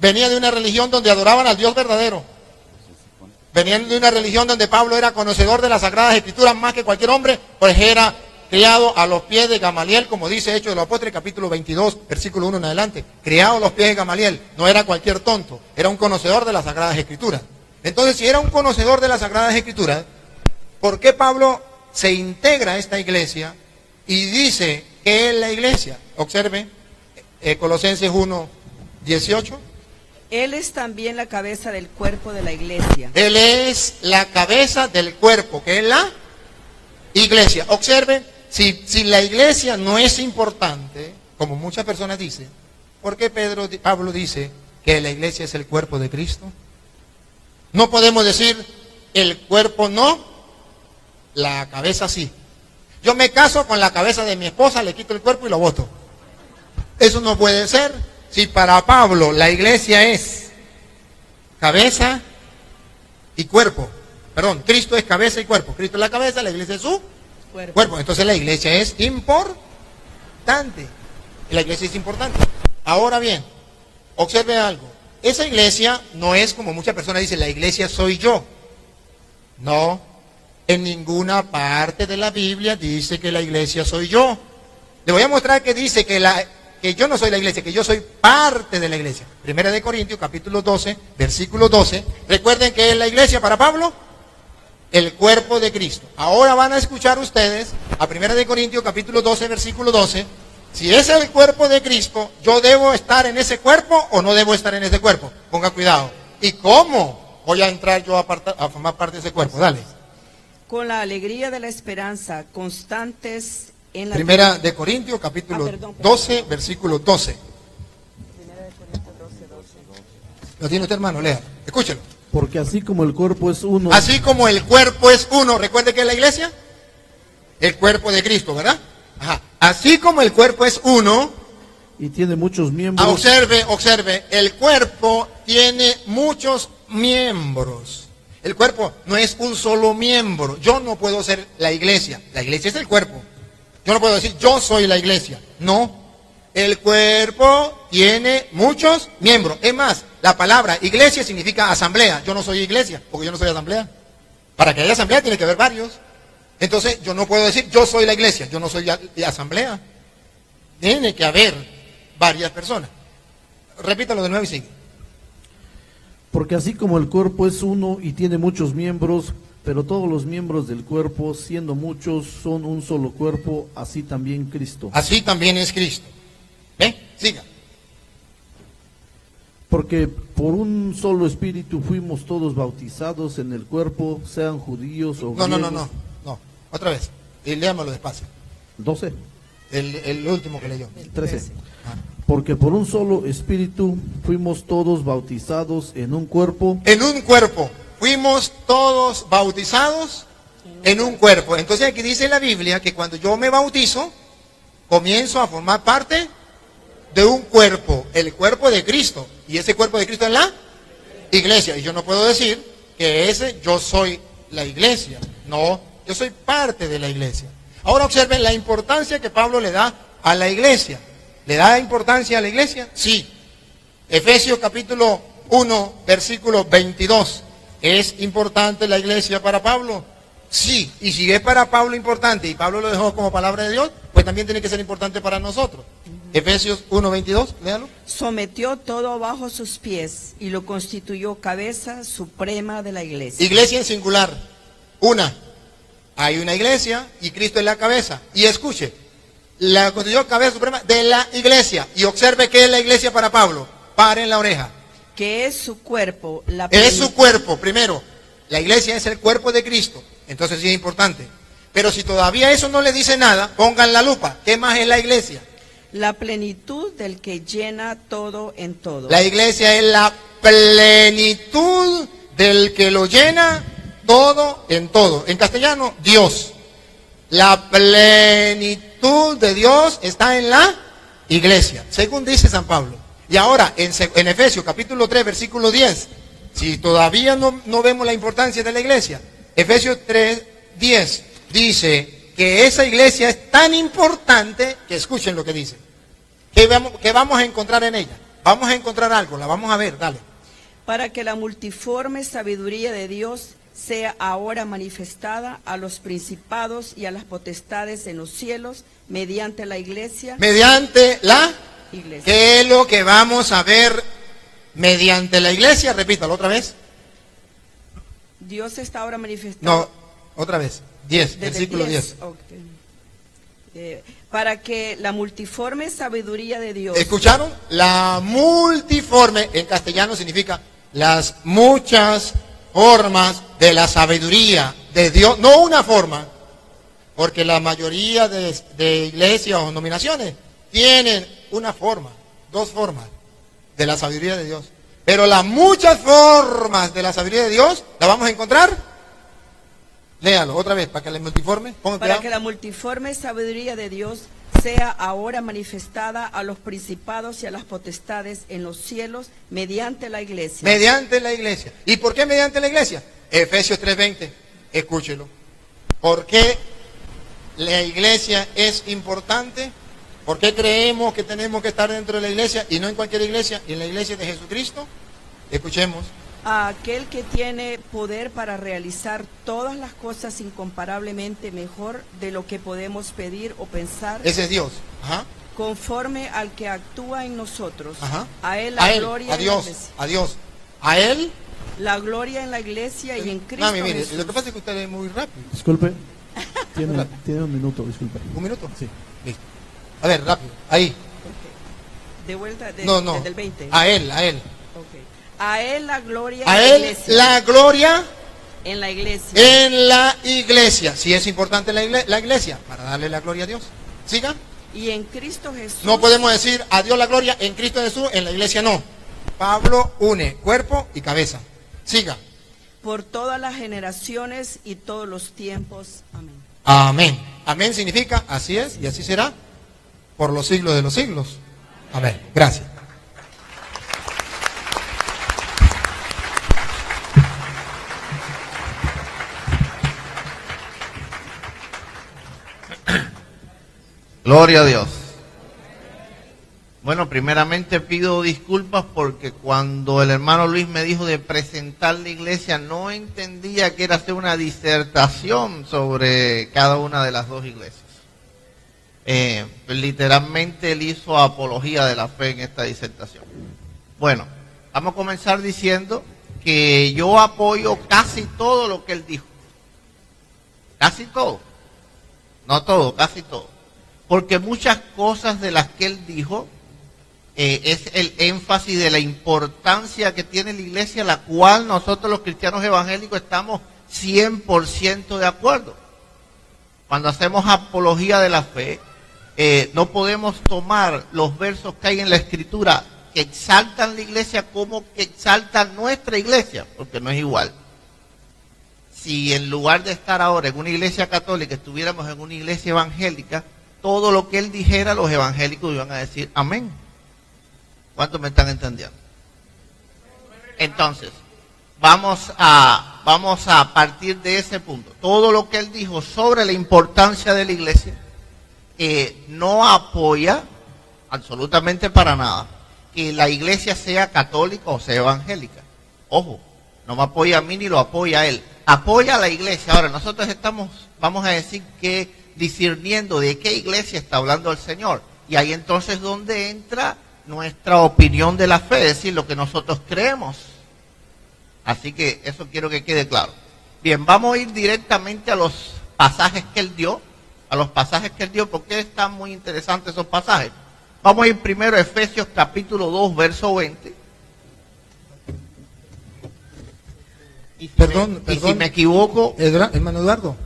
Venía de una religión donde adoraban al Dios verdadero. Venía de una religión donde Pablo era conocedor de las Sagradas Escrituras más que cualquier hombre, pues era criado a los pies de Gamaliel, como dice Hechos de los Apóstoles, capítulo 22, versículo 1 en adelante. Criado a los pies de Gamaliel. No era cualquier tonto, era un conocedor de las Sagradas Escrituras. Entonces, si era un conocedor de las Sagradas Escrituras, ¿por qué Pablo se integra a esta iglesia y dice que es la iglesia? Observe, Colosenses 1, 18. Él es también la cabeza del cuerpo de la iglesia. Él es la cabeza del cuerpo, que es la iglesia. Observe, si la iglesia no es importante, como muchas personas dicen, ¿por qué Pablo dice que la iglesia es el cuerpo de Cristo? No podemos decir el cuerpo no, la cabeza sí. Yo me caso con la cabeza de mi esposa, le quito el cuerpo y lo boto. Eso no puede ser. Si para Pablo la iglesia es cabeza y cuerpo, perdón, Cristo es cabeza y cuerpo. Cristo es la cabeza, la iglesia es su cuerpo. Entonces la iglesia es importante. La iglesia es importante. Ahora bien, observe algo. Esa iglesia no es como muchas personas dicen, la iglesia soy yo. No, en ninguna parte de la Biblia dice que la iglesia soy yo. Le voy a mostrar que dice que yo no soy la iglesia, que yo soy parte de la iglesia. Primera de Corintios, capítulo 12, versículo 12. Recuerden que es la iglesia para Pablo, el cuerpo de Cristo. Ahora van a escuchar ustedes a Primera de Corintios, capítulo 12, versículo 12. Si es el cuerpo de Cristo, ¿yo debo estar en ese cuerpo o no debo estar en ese cuerpo? Ponga cuidado. ¿Y cómo voy a entrar yo a formar parte de ese cuerpo? Dale. Con la alegría de la esperanza, constantes en la... Primera de Corintios, capítulo 12, versículo 12. Primera de Corintios 12, 12. ¿Lo tiene usted, hermano? Lea. Escúchelo. Porque así como el cuerpo es uno. Así como el cuerpo es uno. ¿Recuerde que es la iglesia? El cuerpo de Cristo, ¿verdad? Ajá. Así como el cuerpo es uno. Y tiene muchos miembros. Observe. El cuerpo tiene muchos miembros. El cuerpo no es un solo miembro. Yo no puedo ser la iglesia. La iglesia es el cuerpo. Yo no puedo decir, yo soy la iglesia. No. El cuerpo tiene muchos miembros. Es más, la palabra iglesia significa asamblea. Yo no soy iglesia, porque yo no soy asamblea. Para que haya asamblea tiene que haber varios. Entonces, yo no puedo decir, yo soy la iglesia. Yo no soy asamblea. Tiene que haber varias personas. Repítalo de nuevo y sigue. Porque así como el cuerpo es uno y tiene muchos miembros, pero todos los miembros del cuerpo, siendo muchos, son un solo cuerpo, así también Cristo. Así también es Cristo. ¿Ve? Siga. Porque por un solo espíritu fuimos todos bautizados en el cuerpo, sean judíos o griegos. No. Otra vez. Y léamelo despacio. 12. El último que leyó. 13. Porque por un solo espíritu fuimos todos bautizados en un cuerpo. En un cuerpo. Fuimos todos bautizados en un cuerpo. Entonces aquí dice la Biblia que cuando yo me bautizo, comienzo a formar parte de un cuerpo, el cuerpo de Cristo. Y ese cuerpo de Cristo es la iglesia. Y yo no puedo decir que yo soy la iglesia. No, yo soy parte de la iglesia. Ahora observen la importancia que Pablo le da a la iglesia. ¿Le da importancia a la iglesia? Sí. Efesios capítulo 1, versículo 22. ¿Es importante la iglesia para Pablo? Sí. Y si es para Pablo importante y Pablo lo dejó como palabra de Dios, pues también tiene que ser importante para nosotros. Efesios 1, 22, léalo. Sometió todo bajo sus pies y lo constituyó cabeza suprema de la iglesia. Iglesia en singular. Hay una iglesia y Cristo es la cabeza. Y escuche, la constituyó cabeza suprema de la iglesia. Y observe qué es la iglesia para Pablo. Paren la oreja. Que es su cuerpo. Es su cuerpo, primero. La iglesia es el cuerpo de Cristo. Entonces sí es importante. Pero si todavía eso no le dice nada, pongan la lupa. ¿Qué más es la iglesia? La plenitud del que llena todo en todo. La iglesia es la plenitud del que lo llena todo en todo. En castellano, Dios. La plenitud de Dios está en la iglesia, según dice San Pablo. Y ahora, en Efesios capítulo 3, versículo 10, si todavía no vemos la importancia de la iglesia, Efesios 3:10 dice que esa iglesia es tan importante que escuchen lo que dice. ¿Qué vamos a encontrar en ella? Vamos a encontrar algo, la vamos a ver, dale. Para que la multiforme sabiduría de Dios sea ahora manifestada a los principados y a las potestades en los cielos mediante la iglesia. Mediante la iglesia. ¿Qué es lo que vamos a ver mediante la iglesia? Repítalo otra vez. Dios está ahora manifestado. No, otra vez. 10, Desde versículo 10. Okay. Para que la multiforme sabiduría de Dios. ¿Escucharon? La multiforme en castellano significa las muchas formas de la sabiduría de Dios. No una forma, porque la mayoría de iglesias o denominaciones tienen una forma, dos formas de la sabiduría de Dios. Pero las muchas formas de la sabiduría de Dios, ¿la vamos a encontrar? Léalo otra vez, para que la multiforme. Para que la multiforme sabiduría de Dios sea ahora manifestada a los principados y a las potestades en los cielos mediante la iglesia. Mediante la iglesia. ¿Y por qué mediante la iglesia? Efesios 3:20, escúchelo. ¿Por qué la iglesia es importante? ¿Por qué creemos que tenemos que estar dentro de la iglesia y no en cualquier iglesia, y en la iglesia de Jesucristo? Escuchemos. A aquel que tiene poder para realizar todas las cosas incomparablemente mejor de lo que podemos pedir o pensar. Ese es Dios. Ajá. Conforme al que actúa en nosotros. Ajá. A él la gloria a Dios, en la iglesia. a Dios. A él la gloria en la iglesia y en Cristo Mami, mire, Jesús. lo que pasa es que usted es muy rápido. Disculpe. Tiene un minuto, disculpe. ¿Un minuto? Sí. Listo. A ver, rápido. Ahí. Okay. De vuelta no. desde el 20. A él. Okay. A él la gloria a en él la iglesia. La gloria en la iglesia. En la iglesia. Sí es importante la iglesia, para darle la gloria a Dios. Siga. Y en Cristo Jesús. No podemos decir a Dios la gloria en Cristo Jesús, en la iglesia no. Pablo une cuerpo y cabeza. Siga. Por todas las generaciones y todos los tiempos. Amén. Amén. Amén significa así es y así será por los siglos de los siglos. Amén. Gracias. Gloria a Dios. Bueno, primeramente pido disculpas porque cuando el hermano Luis me dijo de presentar la iglesia, no entendía que era hacer una disertación sobre cada una de las dos iglesias. Literalmente él hizo apología de la fe en esta disertación. Bueno, vamos a comenzar diciendo que yo apoyo casi todo lo que él dijo. Casi todo. No todo, casi todo. Porque muchas cosas de las que él dijo es el énfasis de la importancia que tiene la iglesia, la cual nosotros los cristianos evangélicos estamos 100% de acuerdo. Cuando hacemos apología de la fe, no podemos tomar los versos que hay en la Escritura que exaltan la iglesia como que exaltan nuestra iglesia, porque no es igual. Si en lugar de estar ahora en una iglesia católica estuviéramos en una iglesia evangélica, todo lo que él dijera, los evangélicos iban a decir amén. ¿Cuántos me están entendiendo? Entonces, vamos a partir de ese punto. Todo lo que él dijo sobre la importancia de la iglesia, no apoya absolutamente para nada que la iglesia sea católica o sea evangélica. Ojo, no me apoya a mí ni lo apoya a él. Apoya a la iglesia. Ahora, nosotros estamos, vamos a decir que discerniendo de qué iglesia está hablando el Señor. Y ahí entonces donde entra nuestra opinión de la fe, es decir, lo que nosotros creemos. Así que eso quiero que quede claro. Bien, vamos a ir directamente a los pasajes que él dio, porque están muy interesantes esos pasajes. Vamos a ir primero a Efesios capítulo 2, verso 20. Perdón. Si me equivoco. Hermano Eduardo,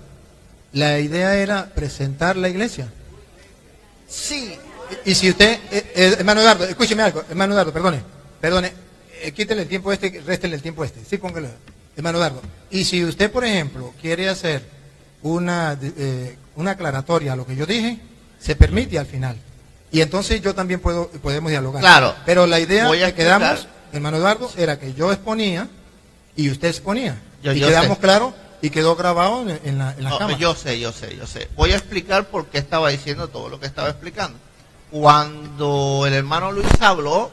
la idea era presentar la iglesia. Sí. Y si usted, hermano Eduardo, escúcheme algo, hermano Eduardo, perdone, quítenle el tiempo réstenle el tiempo sí, póngalo, hermano Eduardo. Y si usted, por ejemplo, quiere hacer una aclaratoria a lo que yo dije, se permite al final. Y entonces yo también podemos dialogar. Claro. Pero la idea que quedamos, hermano Eduardo, era que yo exponía y usted exponía. Y quedamos claros y quedó grabado en la No, cámara. yo sé. Voy a explicar por qué estaba diciendo todo lo que estaba explicando. Cuando el hermano Luis habló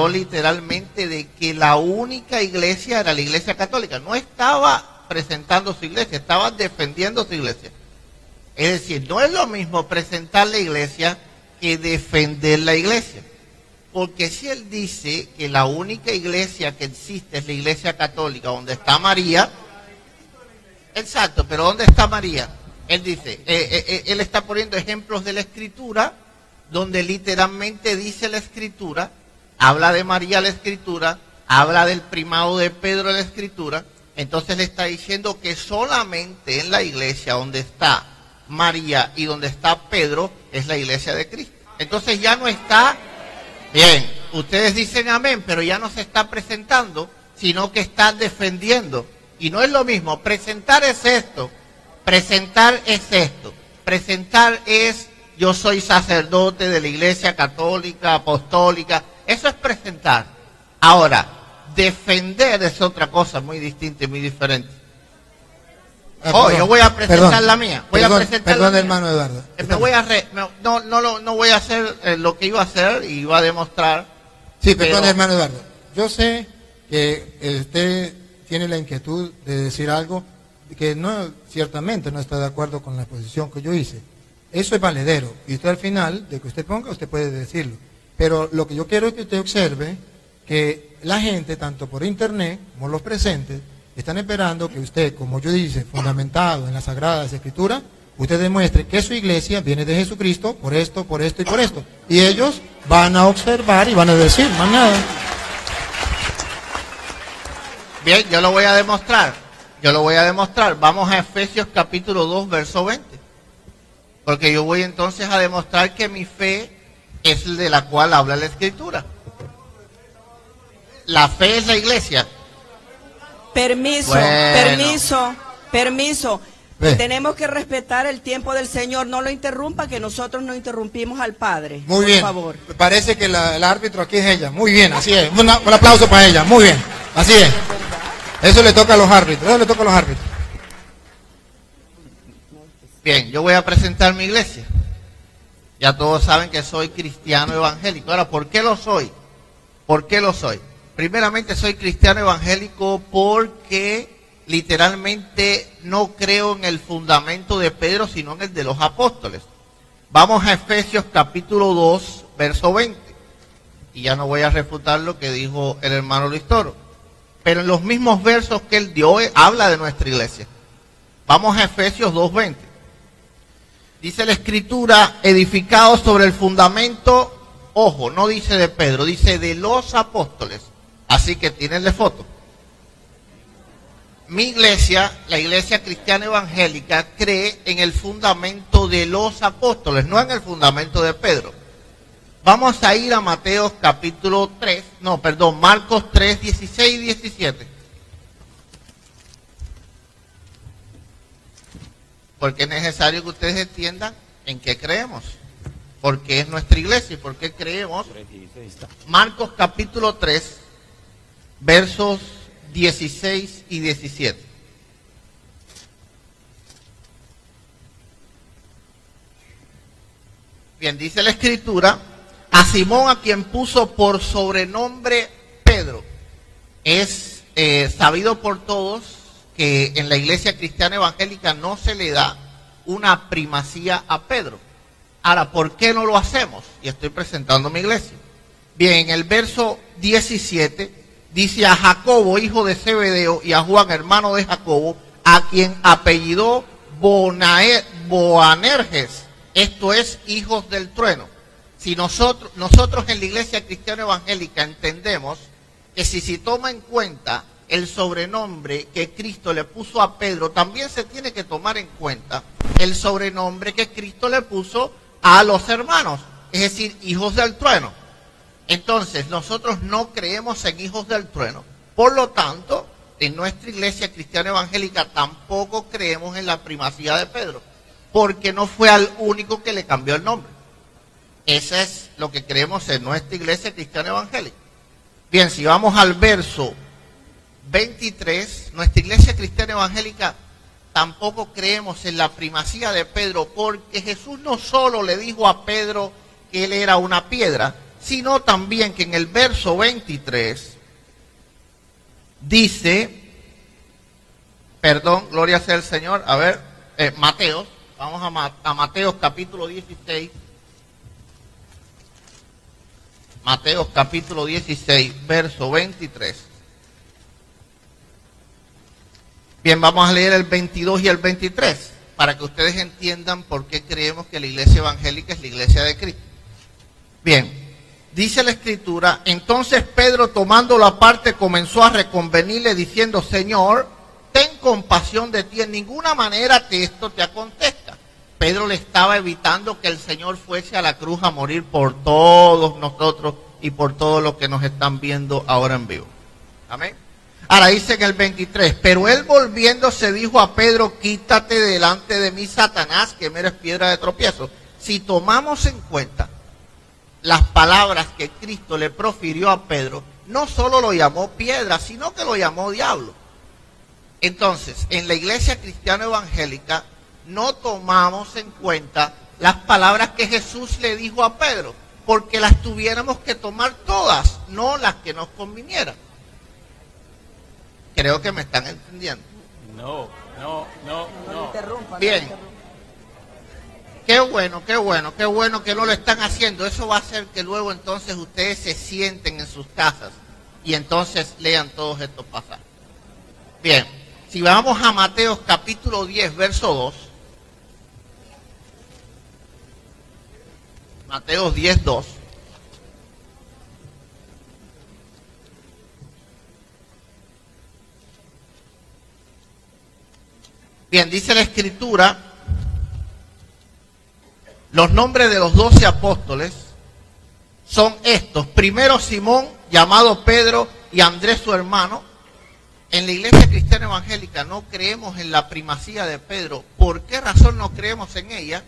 literalmente de que la única iglesia era la iglesia católica. No estaba presentando su iglesia, estaba defendiendo su iglesia. Es decir, no es lo mismo presentar la iglesia que defender la iglesia. Porque si él dice que la única iglesia que existe es la iglesia católica, donde está María, exacto, pero ¿dónde está María? Él dice, él está poniendo ejemplos de la Escritura, donde literalmente dice la Escritura, habla de María la Escritura, habla del primado de Pedro la Escritura, entonces le está diciendo que solamente en la iglesia donde está María y donde está Pedro es la iglesia de Cristo. Entonces ya no está, bien, ustedes dicen amén, pero ya no se está presentando, sino que está defendiendo. Y no es lo mismo, presentar es esto, presentar es yo soy sacerdote de la iglesia católica, apostólica, eso es presentar. Ahora, defender es otra cosa muy distinta y muy diferente. Yo voy a presentar la mía. Perdón, hermano Eduardo. No voy a hacer lo que iba a hacer y iba a demostrar. Sí, perdón, hermano Eduardo. Yo sé que usted tiene la inquietud de decir algo que no, ciertamente no está de acuerdo con la exposición que yo hice. Eso es valedero. Y usted al final, de que usted ponga, usted puede decirlo. Pero lo que yo quiero es que usted observe que la gente, tanto por internet como los presentes, están esperando que usted, como yo dice, fundamentado en las Sagradas Escrituras, usted demuestre que su iglesia viene de Jesucristo por esto y por esto. Y ellos van a observar y van a decir, más nada. Bien, yo lo voy a demostrar. Vamos a Efesios capítulo 2, verso 20. Porque yo voy entonces a demostrar que mi fe es el de la cual habla la Escritura. La fe es la iglesia. Permiso. Tenemos que respetar el tiempo del Señor. No lo interrumpa, que nosotros no interrumpimos al Padre. Muy bien. Por favor. Parece que el árbitro aquí es ella. Muy bien, así es. Un aplauso para ella. Muy bien. Así es. Eso le toca a los árbitros. Bien, yo voy a presentar mi iglesia. Ya todos saben que soy cristiano evangélico. Ahora, ¿por qué lo soy? Primeramente soy cristiano evangélico porque literalmente no creo en el fundamento de Pedro, sino en el de los apóstoles. Vamos a Efesios capítulo 2, verso 20. Y ya no voy a refutar lo que dijo el hermano Luis Toro. Pero en los mismos versos que él dio, habla de nuestra iglesia. Vamos a Efesios 2, 20. Dice la Escritura, edificados sobre el fundamento, ojo, no dice de Pedro, dice de los apóstoles. Así que tírenle foto. Mi iglesia, la iglesia cristiana evangélica, cree en el fundamento de los apóstoles, no en el fundamento de Pedro. Vamos a ir a Marcos 3, 16 y 17. Porque es necesario que ustedes entiendan en qué creemos. Porque es nuestra iglesia y por qué creemos. Marcos capítulo 3, versos 16 y 17. Bien, dice la Escritura, a Simón, a quien puso por sobrenombre Pedro. Es sabido por todos que en la iglesia cristiana evangélica no se le da una primacía a Pedro. Ahora, ¿por qué no lo hacemos? Y estoy presentando mi iglesia. Bien, en el verso 17 dice a Jacobo, hijo de Zebedeo, y a Juan, hermano de Jacobo, a quien apellidó Boanerges, esto es, hijos del trueno. Si nosotros en la iglesia cristiana evangélica entendemos que si se toma en cuenta el sobrenombre que Cristo le puso a Pedro, también se tiene que tomar en cuenta el sobrenombre que Cristo le puso a los hermanos, es decir, hijos del trueno. Entonces, nosotros no creemos en hijos del trueno. Por lo tanto, en nuestra iglesia cristiana evangélica tampoco creemos en la primacía de Pedro, porque no fue al único que le cambió el nombre. Eso es lo que creemos en nuestra iglesia cristiana evangélica. Bien, si vamos al verso 23, nuestra iglesia cristiana evangélica tampoco creemos en la primacía de Pedro, porque Jesús no solo le dijo a Pedro que él era una piedra, sino también que en el verso 23 dice, perdón, gloria sea el Señor, a ver, Mateos, vamos a Mateos capítulo 16, Mateos capítulo 16, verso 23. Bien, vamos a leer el 22 y el 23, para que ustedes entiendan por qué creemos que la iglesia evangélica es la iglesia de Cristo. Bien, dice la Escritura, entonces Pedro tomándolo aparte comenzó a reconvenirle diciendo, Señor, ten compasión de ti, en ninguna manera esto te acontezca. Pedro le estaba evitando que el Señor fuese a la cruz a morir por todos nosotros y por todos los que nos están viendo ahora en vivo. Amén. Ahora dice en el 23, pero él volviéndose dijo a Pedro, quítate delante de mí, Satanás, que me eres piedra de tropiezo. Si tomamos en cuenta las palabras que Cristo le profirió a Pedro, no solo lo llamó piedra, sino que lo llamó diablo. Entonces, en la iglesia cristiana evangélica, no tomamos en cuenta las palabras que Jesús le dijo a Pedro, porque las tuviéramos que tomar todas, no las que nos convinieran. Creo que me están entendiendo. No. Bien. Qué bueno que no lo están haciendo. Eso va a hacer que luego entonces ustedes se sienten en sus casas y entonces lean todos estos pasajes. Bien, si vamos a Mateos capítulo 10, verso 2. Mateos 10, 2. Bien, dice la Escritura, los nombres de los 12 apóstoles son estos. Primero Simón, llamado Pedro, y Andrés su hermano. En la iglesia cristiana evangélica no creemos en la primacía de Pedro. ¿Por qué razón no creemos en ella?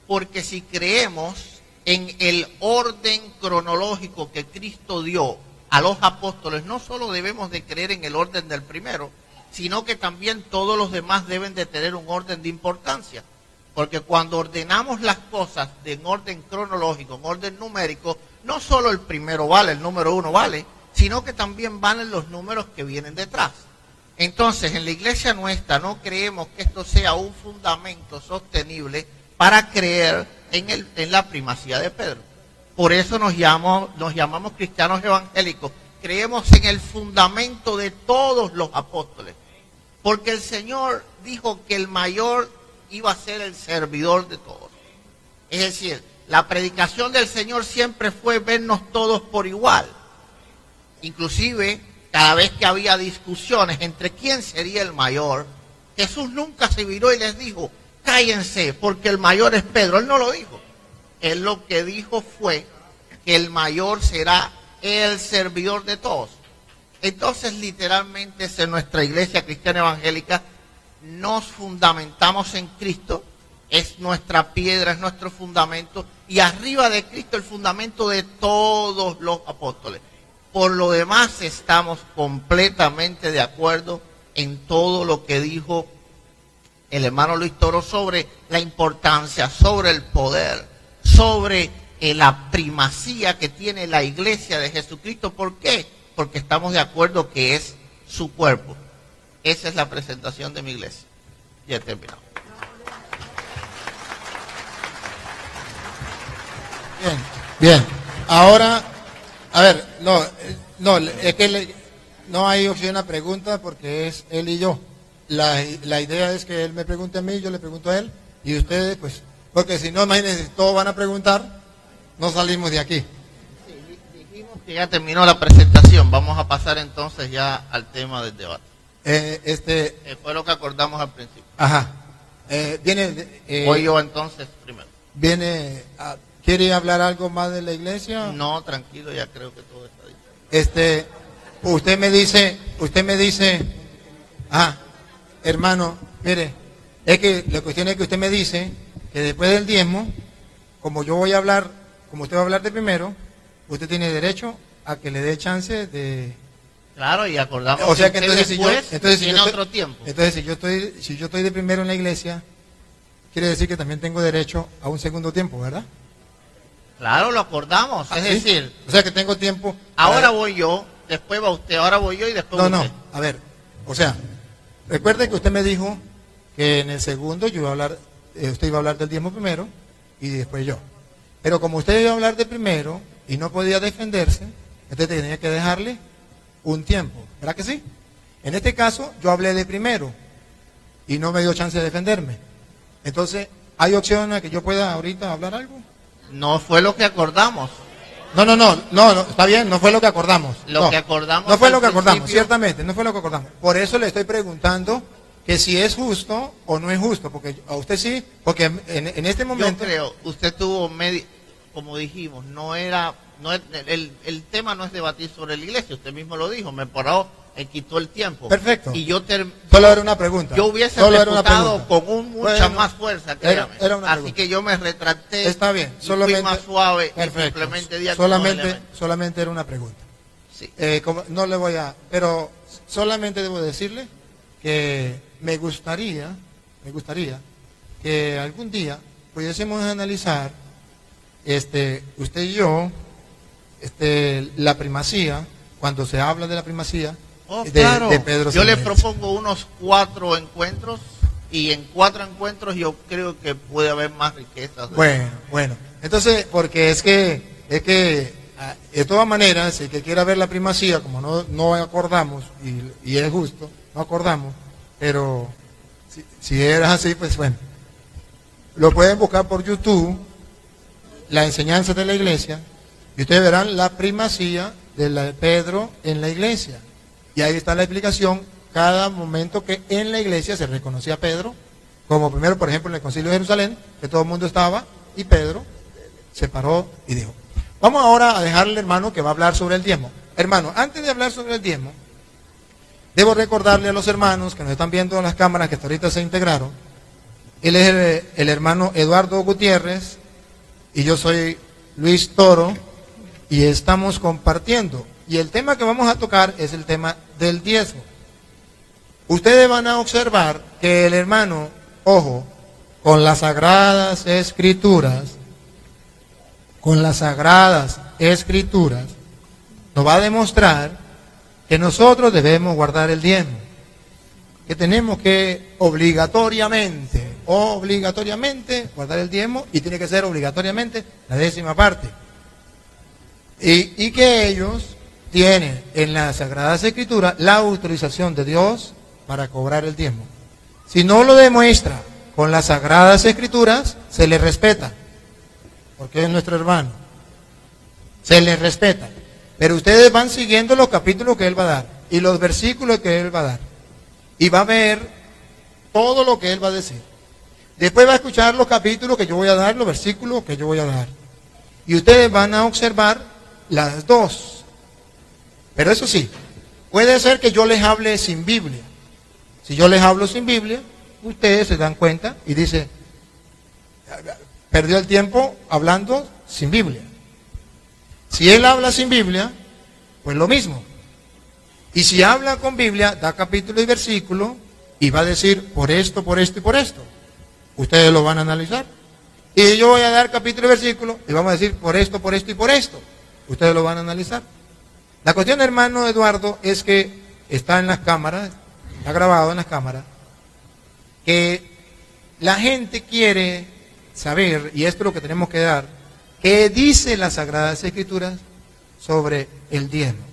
Porque si creemos en el orden cronológico que Cristo dio a los apóstoles, no solo debemos de creer en el orden del primero, sino que también todos los demás deben de tener un orden de importancia. Porque cuando ordenamos las cosas en orden cronológico, en orden numérico, no solo el primero vale, el número 1 vale, sino que también valen los números que vienen detrás. Entonces, en la iglesia nuestra no creemos que esto sea un fundamento sostenible para creer en la primacía de Pedro. Por eso nos llamamos cristianos evangélicos. Creemos en el fundamento de todos los apóstoles. Porque el Señor dijo que el mayor iba a ser el servidor de todos. Es decir, la predicación del Señor siempre fue vernos todos por igual. Inclusive, cada vez que había discusiones entre quién sería el mayor, Jesús nunca se viró y les dijo, cállense, porque el mayor es Pedro. Él no lo dijo. Él lo que dijo fue que el mayor será el servidor de todos. Entonces, literalmente, en nuestra iglesia cristiana evangélica nos fundamentamos en Cristo, es nuestra piedra, es nuestro fundamento, y arriba de Cristo el fundamento de todos los apóstoles. Por lo demás, estamos completamente de acuerdo en todo lo que dijo el hermano Luis Toro sobre la importancia, sobre el poder, sobre la primacía que tiene la iglesia de Jesucristo. ¿Por qué? Porque estamos de acuerdo que es su cuerpo. Esa es la presentación de mi iglesia. Ya he terminado. Bien. Ahora, a ver, es que no hay opción a pregunta porque es él y yo. La idea es que él me pregunte a mí, yo le pregunto a él, y ustedes, pues, porque si no, imagínense, todos van a preguntar, no salimos de aquí. Sí, dijimos que ya terminó la presentación. Vamos a pasar entonces ya al tema del debate. Fue lo que acordamos al principio. Ajá. Voy yo entonces primero. ¿Quiere hablar algo más de la iglesia? No, tranquilo, ya creo que todo está dicho. Usted me dice, hermano, mire, es que la cuestión es que usted me dice que después del diezmo, como usted va a hablar de primero, usted tiene derecho a que le dé chance de Claro, y acordamos O sea que usted entonces después si tiene yo otro tiempo. Entonces si yo estoy de primero en la iglesia, quiere decir que también tengo derecho a un segundo tiempo, ¿verdad? Claro, lo acordamos. Es ¿Sí? decir, O sea que tengo tiempo. ahora voy yo, después va usted, ahora voy yo y después No, usted. no, a ver, o sea, recuerde que usted me dijo que en el segundo yo iba a hablar, usted iba a hablar del diezmo primero y después yo. Pero como usted iba a hablar de primero y no podía defenderse, entonces tenía que dejarle un tiempo, ¿verdad que sí? En este caso yo hablé de primero y no me dio chance de defenderme. Entonces, ¿hay opción a que yo pueda ahorita hablar algo? No fue lo que acordamos. No, está bien, no fue lo que acordamos. Lo que acordamos No fue al lo que acordamos, principio. ciertamente, no fue lo que acordamos. Por eso le estoy preguntando que si es justo o no es justo, porque a usted sí, porque en este momento... Yo creo, usted tuvo como dijimos, el tema no es debatir sobre la iglesia, usted mismo lo dijo, me paró, quitó el tiempo. Perfecto. Y yo Solo era una pregunta. Yo hubiese Solo era una refutado pregunta. con mucha Bueno, más fuerza, créame. era una Así pregunta. que yo me retracté. Está bien, y solamente... fui más suave Perfecto. y simplemente di algunos elementos. Solamente era una pregunta. Sí. No le voy a... Pero solamente debo decirle que me gustaría que algún día pudiésemos analizar, usted y yo, la primacía, cuando se habla de la primacía Claro. de Pedro Yo le Ximénez. propongo unos 4 encuentros y en 4 encuentros yo creo que puede haber más riquezas. Bueno. Entonces, porque es que de todas maneras, el que quiera ver la primacía, como no acordamos, y es justo, no acordamos, pero si era así, pues bueno, lo pueden buscar por YouTube, la enseñanza de la iglesia, y ustedes verán la primacía de Pedro en la iglesia. Y ahí está la explicación, cada momento que en la iglesia se reconocía a Pedro, como primero, por ejemplo, en el Concilio de Jerusalén, que todo el mundo estaba, y Pedro se paró y dijo. Vamos ahora a dejarle al hermano que va a hablar sobre el diezmo. Hermano, antes de hablar sobre el diezmo, debo recordarle a los hermanos que nos están viendo en las cámaras que hasta ahorita se integraron. Él es el hermano Eduardo Gutiérrez y yo soy Luis Toro y estamos compartiendo. Y el tema que vamos a tocar es el tema del diezmo. Ustedes van a observar que el hermano, ojo, con las sagradas escrituras, nos va a demostrar que nosotros debemos guardar el diezmo, que tenemos que obligatoriamente guardar el diezmo y tiene que ser obligatoriamente la 10ª parte. Y que ellos tienen en las Sagradas Escrituras la autorización de Dios para cobrar el diezmo. Si no lo demuestra con las Sagradas Escrituras, se le respeta, porque es nuestro hermano. Se le respeta. Pero ustedes van siguiendo los capítulos que él va a dar y los versículos que él va a dar. Y va a ver todo lo que él va a decir. Después va a escuchar los capítulos que yo voy a dar, los versículos que yo voy a dar. Y ustedes van a observar las dos. Pero eso sí, puede ser que yo les hable sin Biblia. Si yo les hablo sin Biblia, ustedes se dan cuenta y dicen, perdió el tiempo hablando sin Biblia. Si él habla sin Biblia, pues lo mismo. Y si habla con Biblia, da capítulo y versículo y va a decir por esto y por esto. Ustedes lo van a analizar. Y yo voy a dar capítulo y versículo y vamos a decir por esto y por esto. Ustedes lo van a analizar. La cuestión, hermano Eduardo, es que está en las cámaras, está grabado en las cámaras, que la gente quiere saber, y esto es lo que tenemos que dar, qué dice las Sagradas Escrituras sobre el diezmo.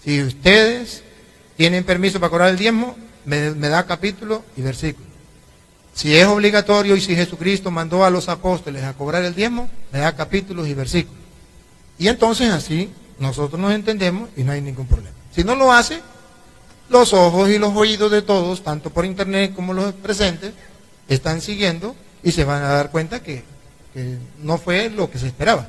Si ustedes tienen permiso para cobrar el diezmo, me da capítulo y versículo. Si es obligatorio y si Jesucristo mandó a los apóstoles a cobrar el diezmo, me da capítulos y versículos. Y entonces así nosotros nos entendemos y no hay ningún problema. Si no lo hace, los ojos y los oídos de todos, tanto por internet como los presentes, están siguiendo y se van a dar cuenta que no fue lo que se esperaba.